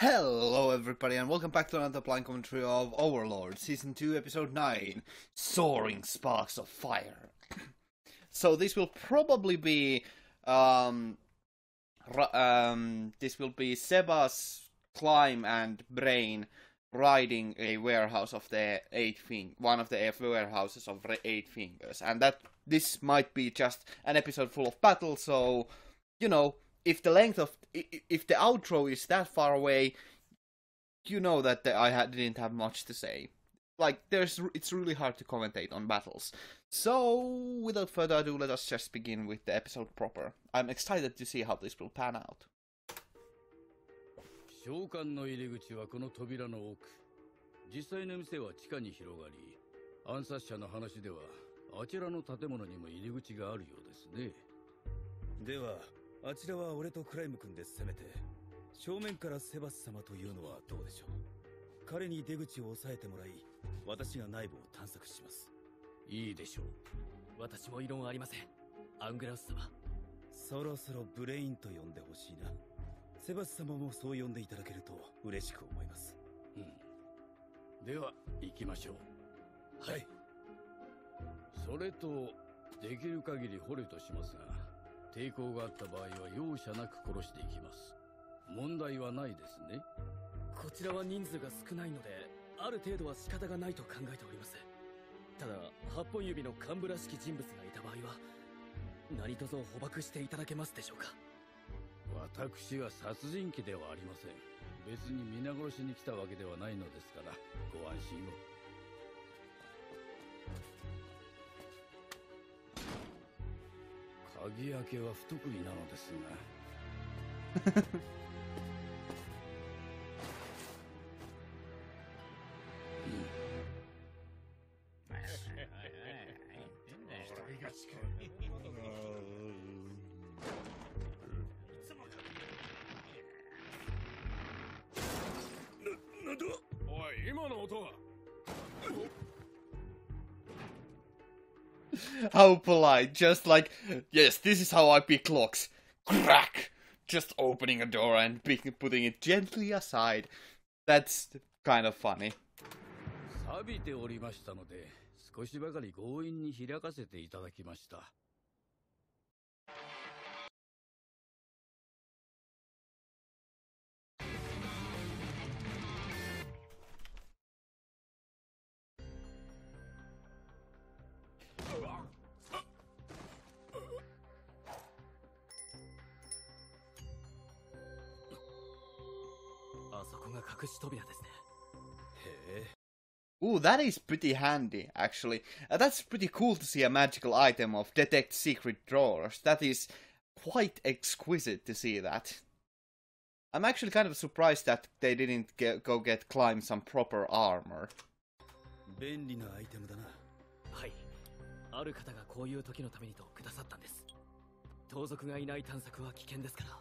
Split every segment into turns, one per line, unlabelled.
Hello everybody and welcome back to another blind commentary of Overlord, Season 2, Episode 9, Soaring Sparks of Fire. So this will probably be, Seba's Climb and Brain riding a warehouse of the one of the warehouses of 8 fingers. And this might be just an episode full of battle, so, you know, if the outro is that far away, you know that I didn't have much to say. Like, it's really hard to commentate on battles. So, without further ado, let us just begin with the episode proper. I'm excited to see how this will pan out.
召喚の入り口はこの扉の奥。実際の店は地下に広がり、暗殺者の話ではあちらの建物にも入り口があるようですね。
では、あちらは俺とクライム君で攻めて、正面からセバス様というのはどうでしょう。彼に出口を押さえてもらい、私が内部を探索します。
いいでしょう。
私も異論はありません。アングラウス様。
そろそろブレインと呼んでほしいな。セバス様もそう呼んでいただけると嬉しく思います。
では行きましょう。
はい。
それとできる限り掘るとしますが、抵抗があった場合は容赦なく殺していきます。問題はないですね。
こちらは人数が少ないので、ある程度は仕方がないと考えております。ただ、8本指の幹部らしき人物がいた場合は、何卒捕獲していただけますでしょうか。
私は殺人鬼ではありません。別に皆殺しに来たわけではないのですから、ご安心を。鍵開けは不得意なのですが。
How polite, just like, yes, this is how I pick locks. Crack! Just opening a door and putting it gently aside. That's kind of funny.
錆びておりましたので、少しばかり強引に開かせていただきました。
あそこが隠し扉ですね。
へえ。
Ooh, that is pretty handy, actually. That's pretty cool to see a magical item of detect secret drawers. That is quite exquisite to see that. I'm actually kind of surprised that they didn't climb some proper armor.
便利なアイテムだな。
はい。ある方がこういう時のためにとくださったんです。盗賊がいない探索は危険ですから。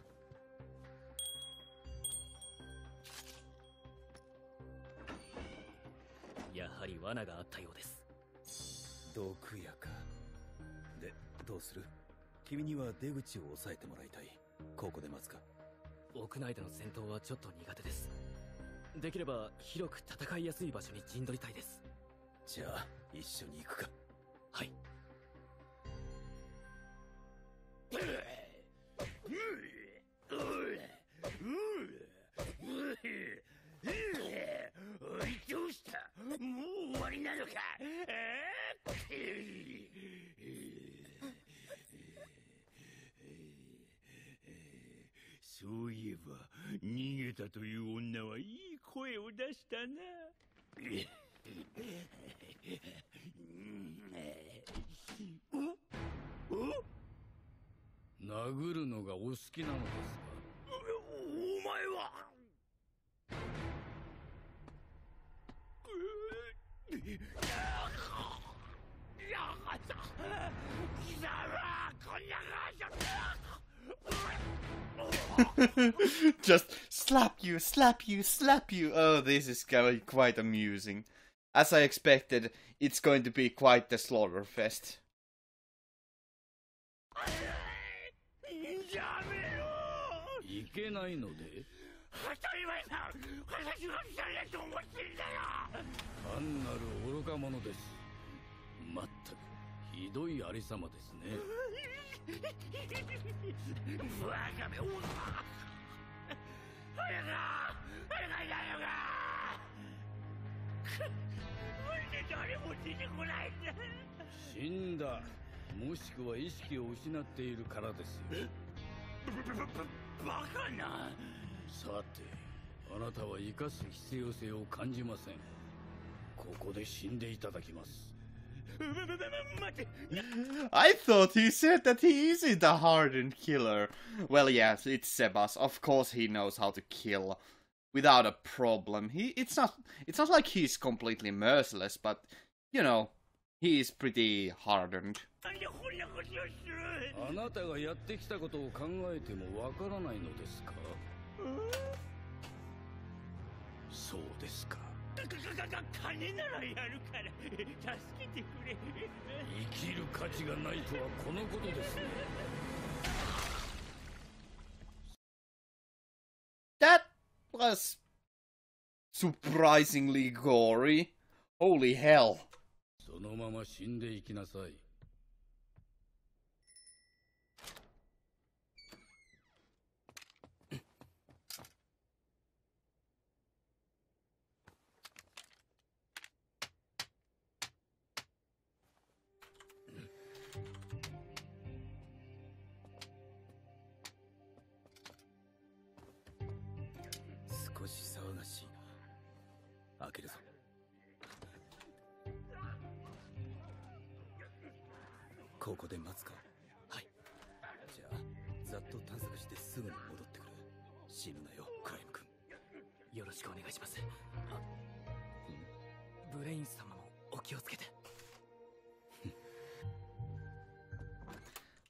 やはり罠があったようです。
毒屋か。で、どうする？君には出口を押さえてもらいたい。ここで待つか。
屋内での戦闘はちょっと苦手です。できれば広く戦いやすい場所に陣取りたいです。
じゃあ一緒に行くか。
はい。
どうした？もう終わりなのか？そういえば逃げたという女はいい声を出したな。殴るのがお好きなのですか？お前は
Just slap you, slap you, slap you. Oh, this is quite amusing. As I expected, it's going to be quite the slaughter fest.
いけないので？
当たり前だ。
単なる愚か者です。まったくひどいありさまですね。
バカめ、お前。早くだよが。なんで誰も出てこないんだ。
死んだ、もしくは意識を失っているからですよ。
バカな。
さて、あなたは生かす必要性を感じません。ここで死んでいただきます。
I thought he said that he isn't a hardened killer. Well, yes, it's Sebas. Of course he knows how to kill without a problem. It's not like he's completely merciless, but you know, he is pretty hardened.
あなたがやってきたことを考えてもわからないのですか？そうですか。
金ならやるから助けてくれ。
生きる価値がないとはこのことですね。
That was surprisingly gory. Holy hell.
そのまま死んでいきなさい。
少し騒がしいな。開けるぞ。ここで待つか。
はい。
じゃあざっと探索してすぐに戻ってくる。死ぬなよ、クライム君。
よろしくお願いします。ブレイン様もお気をつけて。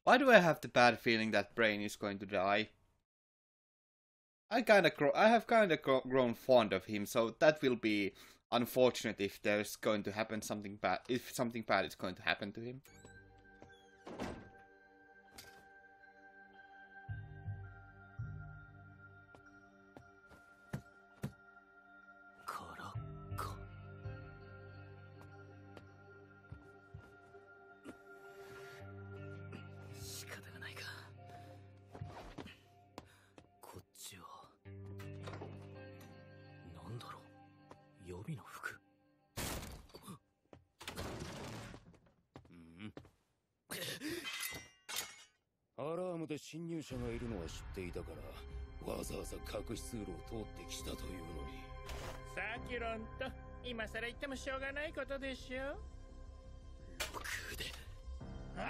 Why do I have the bad feeling that Brain is going to die? I have kinda grown fond of him, so that will be unfortunate if there's going to happen something bad. If something bad is going to happen to him.
仕方がないか。こっちはなんだろう。予備の服。
アラームで侵入者がいるのは知っていたからわざわざ隠し通路を通ってきたというのに。
さあキロンと今さら言ってもしょうがないことでしょ。
6で。
あら、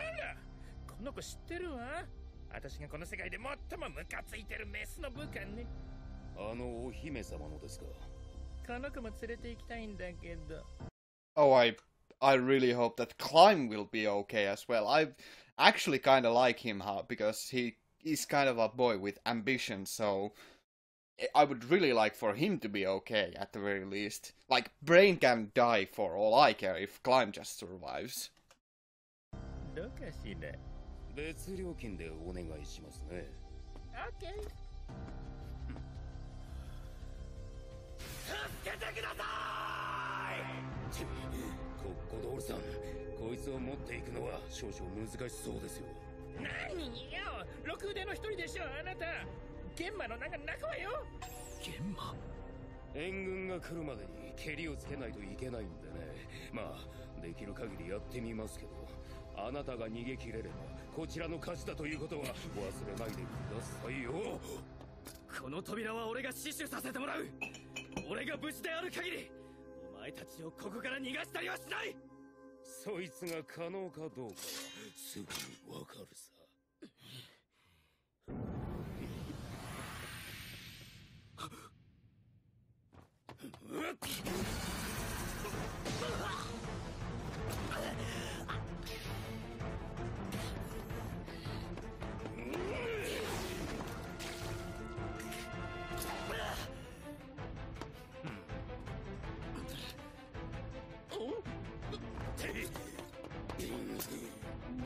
この子知ってるわ。私がこの世界で最もムカついてるメスの部下ね。
あのお姫様のですか。
この子も連れて行きたいんだけど。
Oh, I really hope that Climb will be okay as well. I actually kind of like him because he is kind of a boy with ambition, so I would really like for him to be okay at the very least. Like, Brain can die for all I care if Climb just survives.
どうかしら。
別料金でお願いしますね。
オッケー。助けてください。
コッコドールさん、こいつを持っていくのは少々難しそうですよ。
何よ、六腕の一人でしょあなた。玄馬の中わよ。
玄馬。
援軍が来るまでにケリをつけないといけないんでね。まあできる限りやってみますけど、あなたが逃げ切れればこちらの勝ちだということは忘れないでくださいよ。
この扉は俺が死守させてもらう。俺が無事である限りお前たちをここから逃がしたりはしない。
そいつが可能かどうかはすぐにわかるさ。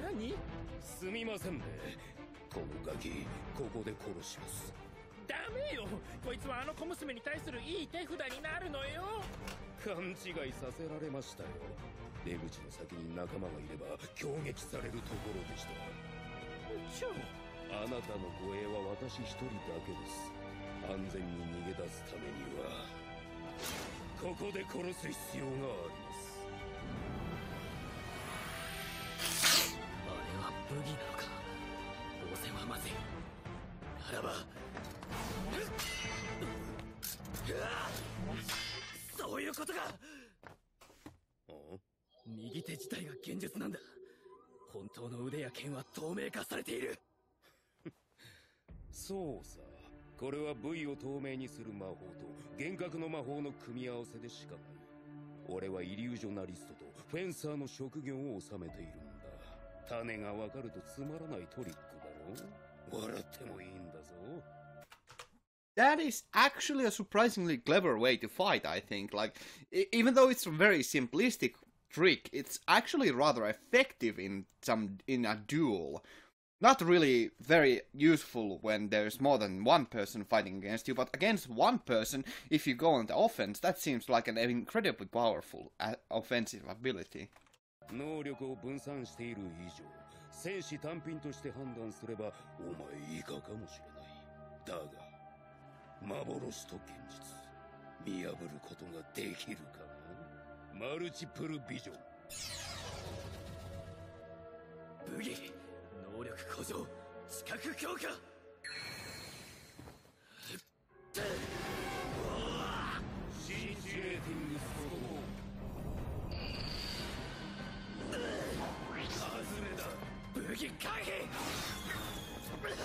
何？
すみませんね。このガキ、ここで殺します。
ダメよ。こいつはあの小娘に対するいい手札になるのよ。
勘違いさせられましたよ。出口の先に仲間がいれば攻撃されるところでした。
ちょ、
あなたの護衛は私一人だけです。安全に逃げ出すためにはここで殺す必要があります。
あれはブギなのか。応戦はまずい。ならばそういうことか。右手自体が現実なんだ。本当の腕や剣は透明化されている。
そうさ、これは部位を透明にする魔法と幻覚の魔法の組み合わせでしかない。俺はイリュージョナリストとフェンサーの職業を収めているんだ。種が分かるとつまらないトリックだろ。笑ってもいいんだぞ。
That is actually a surprisingly clever way to fight, I think. Like, even though it's a very simplistic trick, it's actually rather effective in a duel. Not really very useful when there's more than one person fighting against you, but against one person, if you go on the offense, that seems like an incredibly powerful offensive ability.
能力を分散している以上、戦士単品として判断すればお前以下かもしれない。だが幻と現実見破ることができるかな。マルチプルビジョン。
武器能力向上知覚強化。
シンチュレーティングストーン。外れだ。
武器回避。これだ。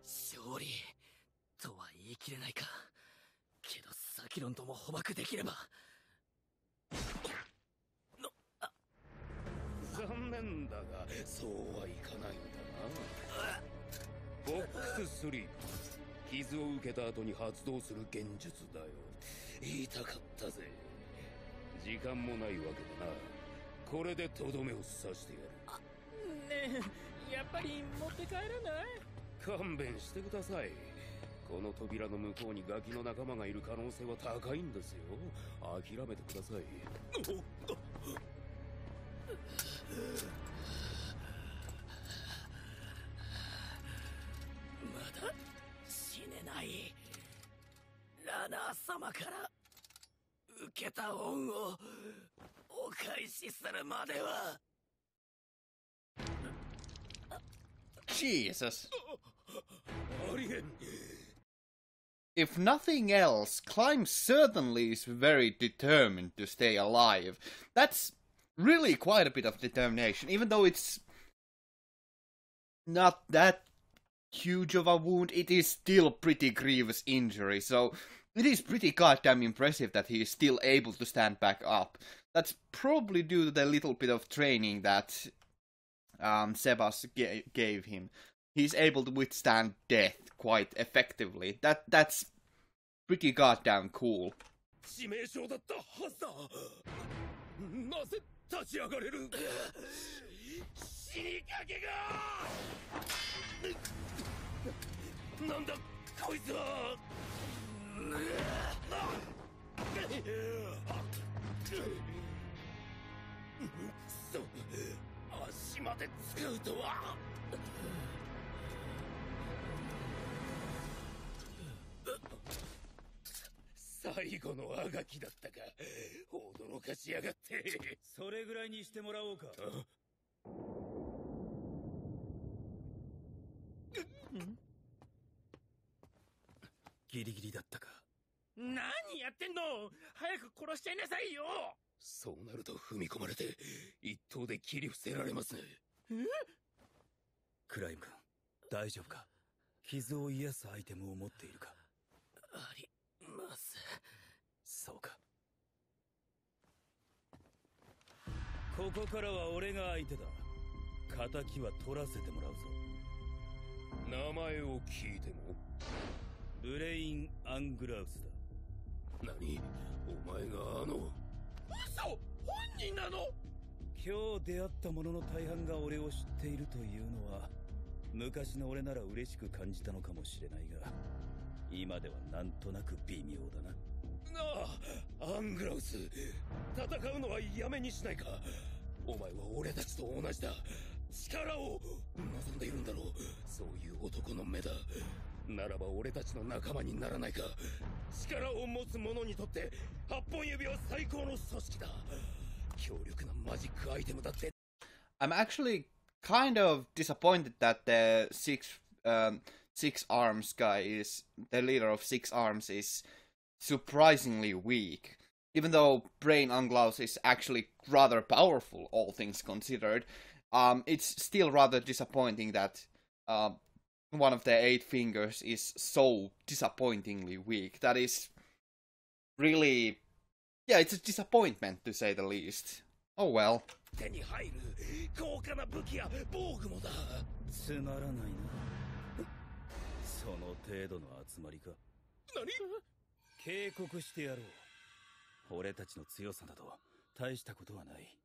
勝利とは言い切れないか。けどサキロンとも捕獲できれば。
残念だがそうはいかないんだな。ボックス3、傷を受けた後に発動する幻術だよ。言いたかったぜ。時間もないわけだな。これでとどめを刺してやる。
ねえ、やっぱり持って帰らない？
勘弁してください。この扉の向こうにガキの仲間がいる可能性は高いんですよ。諦めてください。
まだ死ねない。ラナー様から受けた恩をお返しするまでは。
Jesus.
ありえん。
If nothing else, Climb certainly is very determined to stay alive. That's really quite a bit of determination, even though it's not that huge of a wound, it is still pretty grievous injury, so it is pretty goddamn impressive that he is still able to stand back up. That's probably due to the little bit of training that Sebas gave him. He's able to withstand death quite effectively. That's pretty goddamn cool.
致命傷だったはずだ。なぜ立ち上がれる。死にかけが。なんだこいつは。そう足まで使うとは。最後のあがきだったか。驚かしやがって。
それぐらいにしてもらおうか。ギリギリだったか。
何やってんの？早く殺しちゃいなさいよ。
そうなると踏み込まれて一刀で切り伏せられますね。
クライム君、大丈夫か。傷を癒すアイテムを持っているか。
あります。
そうか。ここからは俺が相手だ。仇は取らせてもらうぞ。
名前を聞いても。
ブレイン・アングラウスだ。
何？お前が嘘！本人なの？
今日出会った者の大半が俺を知っているというのは、昔の俺なら嬉しく感じたのかもしれないが、今ではなんとなく微妙だな。
なあ、アングラウス、戦うのはやめにしないか。お前は俺たちと同じだ。力を望んでいるんだろう。そういう男の目だ。ならば俺たちの仲間にならないか。力を持つ者にとって8本指は最高の組織だ。強力なマジックアイテムだって。
I'm actually kind of disappointed that the six arms guy is the leader of Six Arms is surprisingly weak. Even though Brain Anglaus is actually rather powerful, all things considered, it's still rather disappointing that one of the 8 fingers is so disappointingly weak. That is really... yeah, it's a disappointment to say the least. Oh well.
手に入る高価な武器や防具もだ。
つまらないな。その程度の集まりか。
何？
警告してやろう。俺たちの強さなど大したことはない。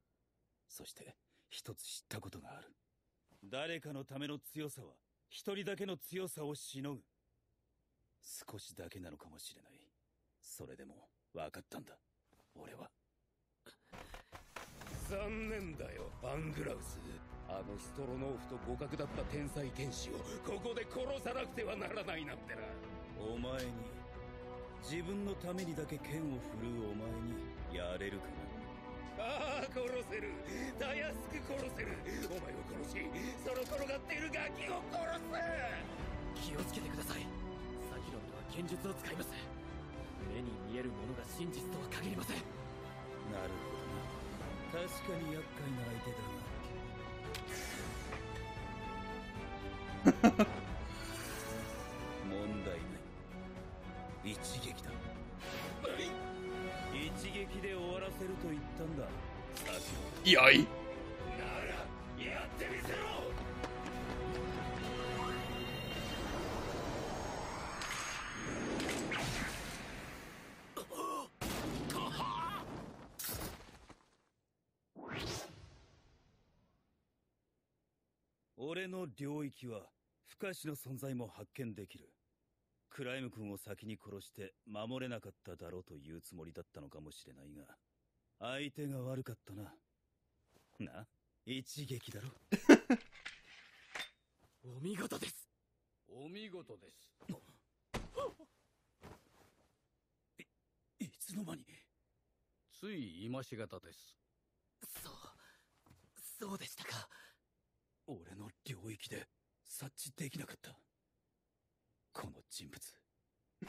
そして一つ知ったことがある。誰かのための強さは一人だけの強さをしのぐ。少しだけなのかもしれない。それでも分かったんだ。俺は。
残念だよ、アングラウス。あのストロノーフと互角だった天才剣士をここで殺さなくてはならないなんてな。
お前に、自分のためにだけ剣を振るうお前にやれるかな。
ああ、殺せる。たやすく殺せる。お前を殺し、その転がっているガキを殺す。
気をつけてください。サヒロンとは剣術を使います。目に見えるものが真実とは限りません。
なるほどな。確かに厄介な相手だが問題ない。一撃だ。一撃で終わらせると言ったんだ。
やい。
ならやってみせろ。
俺の領域は不可視の存在も発見できる。クライム君を先に殺して守れなかっただろうというつもりだったのかもしれないが、相手が悪かったな。な、一撃だろ。
お見事です。
お見事です。
いつの間に。
つい今しがたです。
そうでしたか。
俺の領域で察知できなかった。この人物、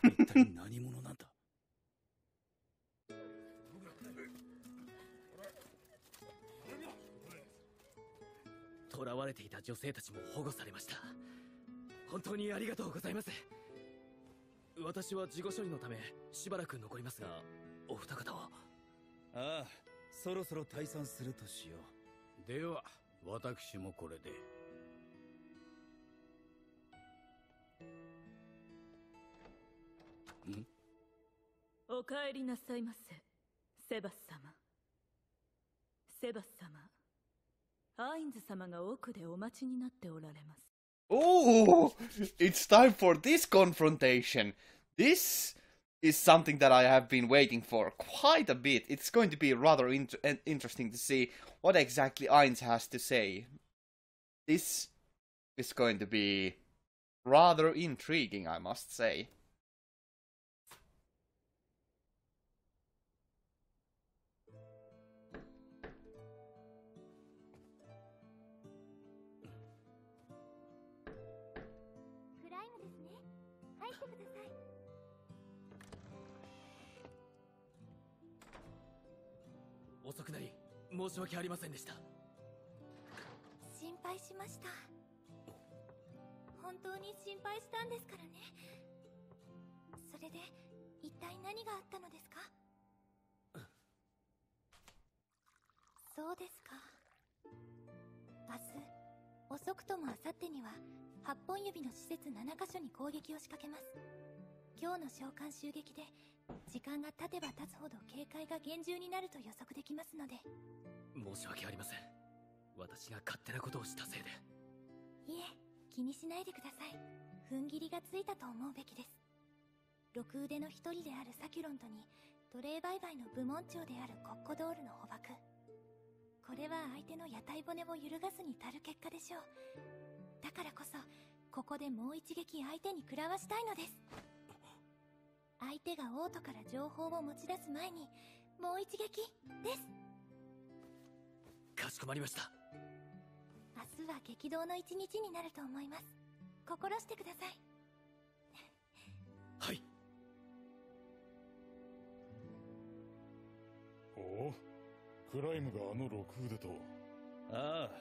一体何者なんだ。
囚われていた女性たちも保護されました。本当にありがとうございます。私は事後処理のためしばらく残りますが、お二方は。
ああ、そろそろ退散するとしよ
う。では私もこれで。
お帰りなさいませ、セバス様。セバス様、アインズ様が奥でお待ちになっておられます。
Oh, it's time for this confrontation. This is something that I have been waiting for quite a bit. It's going to be rather interesting to see what exactly Ainz has to say. This is going to be rather intriguing, I must say.
Crimeですね。遅くなり申し訳ありませんでした。
心配しました。本当に心配したんですからね。それで一体何があったのですか？そうですか。明日遅くとも明後日には8本指の施設7カ所に攻撃を仕掛けます。今日の召喚襲撃で時間が経てば経つほど警戒が厳重になると予測できますので。
申し訳ありません。私が勝手なことをしたせいで。
いえ、気にしないでください。踏ん切りがついたと思うべきです。六腕の一人であるサキュロントに奴隷売買の部門長であるコッコドールの捕獲。これは相手の屋台骨を揺るがすに足る結果でしょう。だからこそここでもう一撃相手に食らわしたいのです。相手がオートから情報を持ち出す前にもう一撃です。
かしこまりました。
明日は激動の一日になると思います。心してください。
はい。
おお、クライムがあの六腕と。
ああ、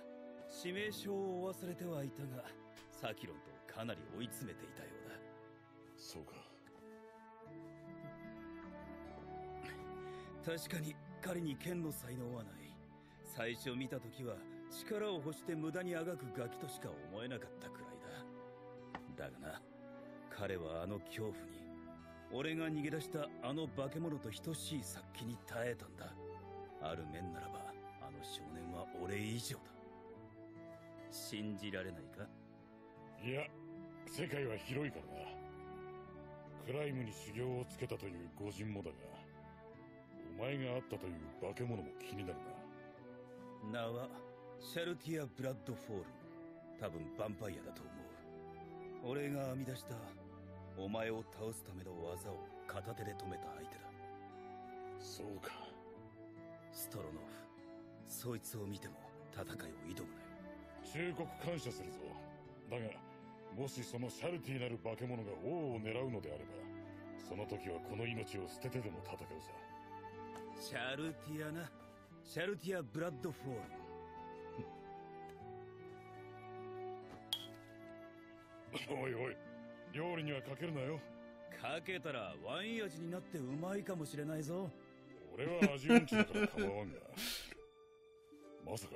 指名書を忘れてはいたが、サキロンとかなり追い詰めていたようだ。
そうか。
確かに彼に剣の才能はない。最初見た時は力を欲して無駄にあがくガキとしか思えなかったくらいだ。だがな、彼はあの恐怖に、俺が逃げ出したあの化け物と等しい殺気に耐えたんだ。ある面ならばあの少年は俺以上だ。信じられないか？
いや、世界は広いからな。クライムに修行をつけたという御人もだが、お前が会ったという化け物も気になる
な。名はシャルティア・ブラッドフォール。多分ヴァンパイアだと思う。俺が編み出したお前を倒すための技を片手で止めた相手だ。
そうか。
ストロノフ、そいつを見ても戦いを挑むなよ。
忠告感謝するぞ。だがもしそのシャルティなる化け物が王を狙うのであれば、その時はこの命を捨ててでも戦うさ。
シャルティアな。シャルティア・ブラッドフォール。
おいおい、料理にはかけるなよ。
かけたらワイン味になってうまいかもしれないぞ。
俺は味音痴だから構わんが。まさか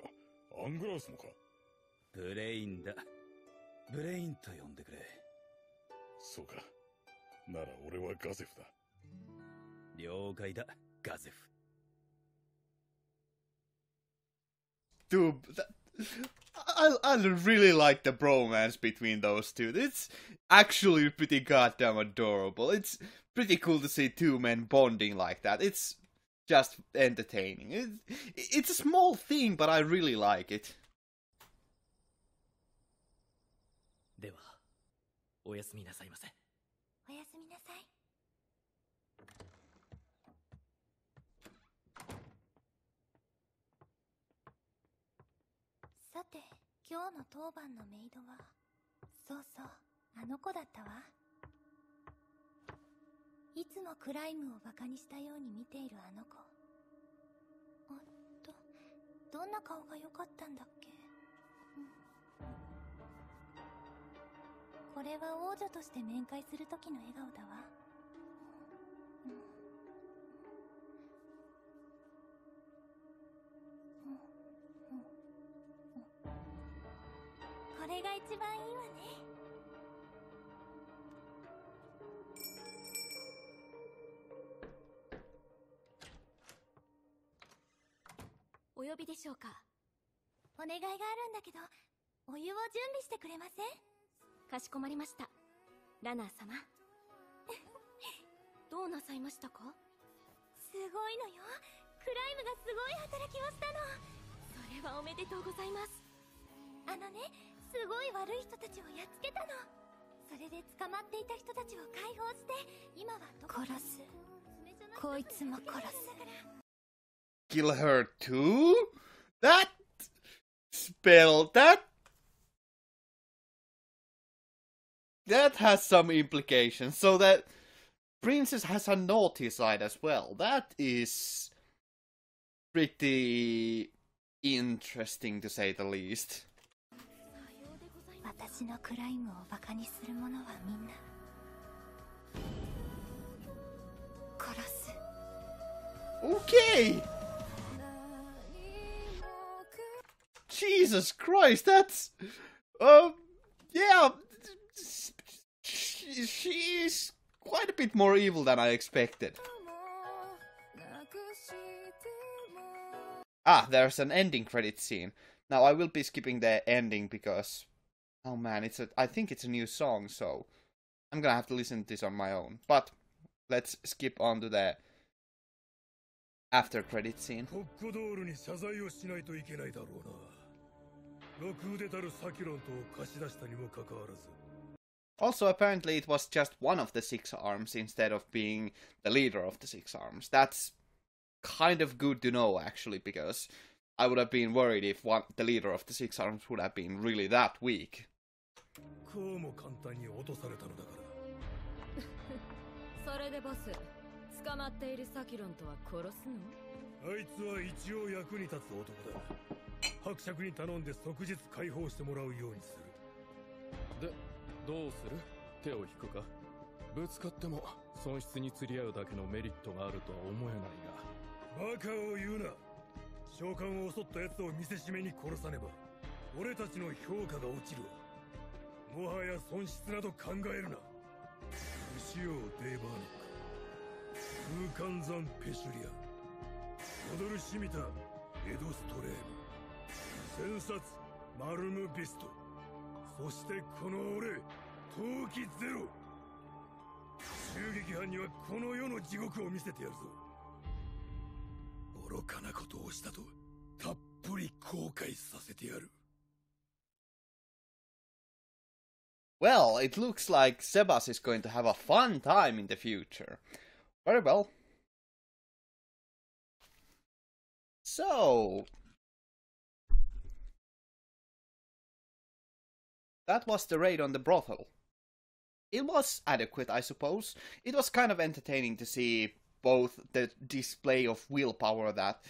アングラウスもか？
ブレインだ。ブレインと呼んでくれ。
そうか。なら俺はガゼフだ。
了解だ、ガゼフ。
Dude, I really like the bromance between those two. It's actually pretty goddamn adorable. It's pretty cool to see two men bonding like that. It's just entertaining. It's a small thing, but I really like it.
では、おやすみなさいませ。
おやすみなさい。さて、今日の当番のメイドは、そうそう、あの子だったわ。いつもクライムをバカにしたように見ているあの子。どんな顔が良かったんだっけ？これは王女として面会する時の笑顔だわ。これが一番いいわね。お呼びでしょうか？お願いがあるんだけど、お湯を準備してくれません？かしこまりました。ラナー様。どうなさいましたか？すごいのよ。クライムがすごい働きをしたの。それはおめでとうございます。すごい悪い人たちをやっつけたの。それで捕まっていた人たちを解放して、今は殺す。こいつも殺す。
Kill her too? That spell, that has some implications. So that Princess has a naughty side as well. That is pretty interesting to say the least.
私のクライムをバカにする者はみんな殺す。
Okay! Jesus Christ, that's... yeah, she's quite a bit more evil than I expected. Ah, there's an ending credit scene. Now I will be skipping the ending because, oh man, I think it's a new song, so I'm gonna have to listen to this on my own. But let's skip on to the after credit scene. Also, apparently it was just one of the six arms instead of being the leader of the six arms. That's kind of good to know, actually, because I would have been worried if the leader of the six arms would have been really that weak.
それでボス、捕まっているサキロンとは殺すの？
あいつは一応役に立つ男だ。伯爵に頼んで即日解放してもらうようにする。で、どうする？手を引くか？ぶつかっても損失に釣り合うだけのメリットがあるとは思えないが。バカを言うな。召喚を襲った奴を見せしめに殺さねば、俺たちの評価が落ちるわ。もはや損失など考えるな。不使用デーバーニック、空間山ペシュリアン、踊るシミタエドストレーム、戦殺マルムビスト、そしてこの俺陶器ゼロ。襲撃犯にはこの世の地獄を見せてやるぞ。愚かなことをしたとたっぷり後悔させてやる。
Well, it looks like Sebas is going to have a fun time in the future. Very well. So, that was the raid on the brothel. It was adequate, I suppose. It was kind of entertaining to see both the display of willpower that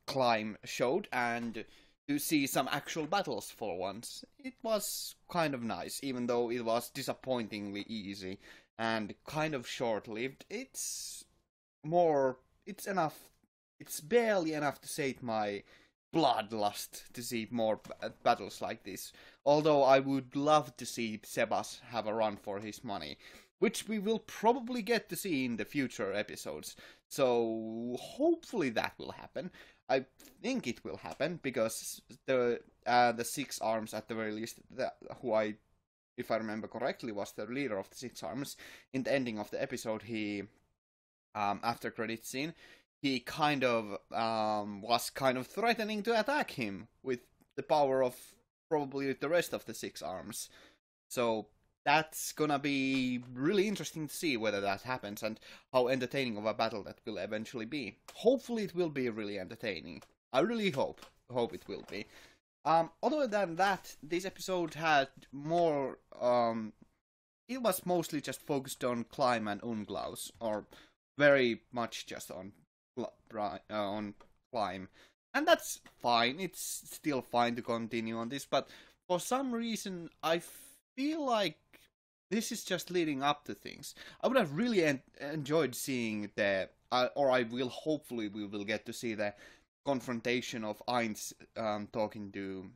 Climb showed and to see some actual battles for once. It was kind of nice, even though it was disappointingly easy and kind of short-lived. It's barely enough to sate my bloodlust to see more battles like this. Although I would love to see Sebas have a run for his money, which we will probably get to see in the future episodes. So hopefully that will happen. I think it will happen because the six arms at the very least, if I remember correctly, was the leader of the six arms. In the ending of the episode, he after credit scene, he kind of was kind of threatening to attack him with the power of probably the rest of the six arms. So that's gonna be really interesting to see whether that happens and how entertaining of a battle that will eventually be. Hopefully it will be really entertaining. I really hope it will be. Other than that, this episode had more, it was mostly just focused on Climb and Unglaus, or very much just on Climb. And that's fine, it's still fine to continue on this, but for some reason I feel like this is just leading up to things. I would have really enjoyed seeing or hopefully we will get to see the confrontation of Ainz talking to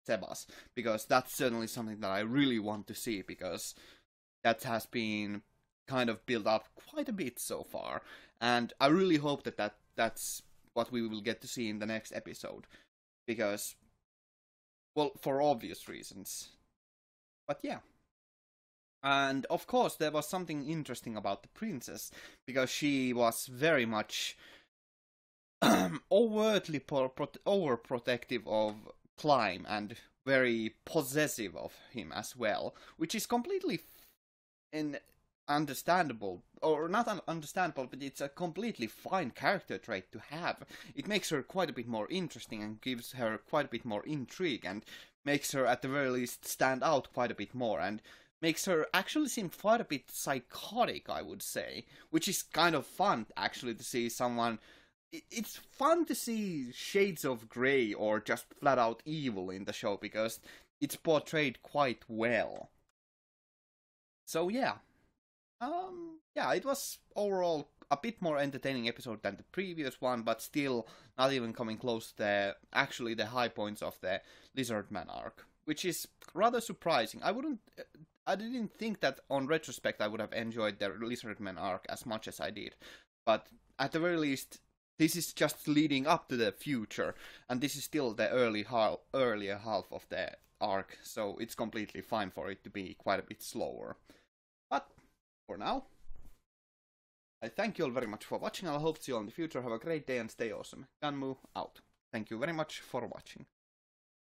Sebas, because that's certainly something that I really want to see, because that has been kind of built up quite a bit so far, and I really hope that's what we will get to see in the next episode, because, well, for obvious reasons. But yeah. And of course there was something interesting about the princess, because she was very much overtly overprotective of Climb and very possessive of him as well, which is completely understandable, or not understandable, but it's a completely fine character trait to have. It makes her quite a bit more interesting and gives her quite a bit more intrigue and makes her at the very least stand out quite a bit more and makes her actually seem quite a bit psychotic, I would say, which is kind of fun actually to see someone. It's fun to see shades of grey or just flat out evil in the show, because it's portrayed quite well. So yeah. Yeah, it was overall a bit more entertaining episode than the previous one, but still not even coming close to the high points of the Lizardman arc, which is rather surprising. I didn't think that on retrospect I would have enjoyed the Lizardman arc as much as I did, but at the very least, this is just leading up to the future, and this is still the earlier half of the arc, so it's completely fine for it to be quite a bit slower. But for now, I thank you all very much for watching. I'll hope to see you all in the future. Have a great day and stay awesome. Ganmu out. Thank you very much for watching.